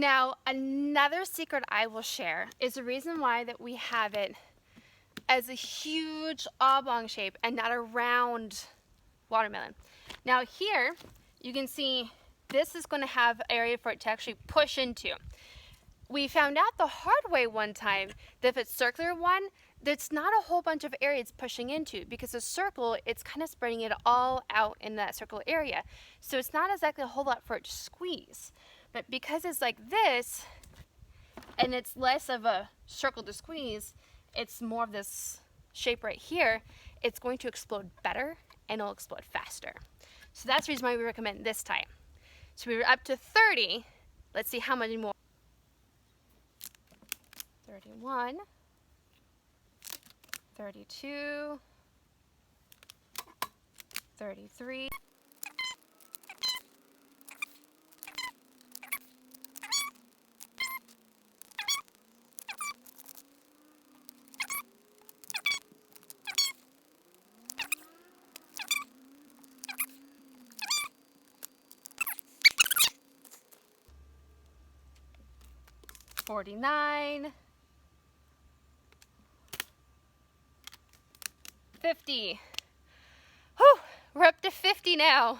Now, another secret I will share is the reason why that we have it as a huge oblong shape and not a round watermelon. Now here, you can see this is going to have area for it to actually push into. We found out the hard way one time that if it's circular one, there's not a whole bunch of area it's pushing into, because a circle, it's kind of spreading it all out in that circle area. So it's not exactly a whole lot for it to squeeze. But because it's like this, and it's less of a circle to squeeze, it's more of this shape right here, it's going to explode better and it'll explode faster. So that's the reason why we recommend this type. So we were up to 30. Let's see how many more. 31, 32, 33. 49, 50. Whew, we're up to 50 now.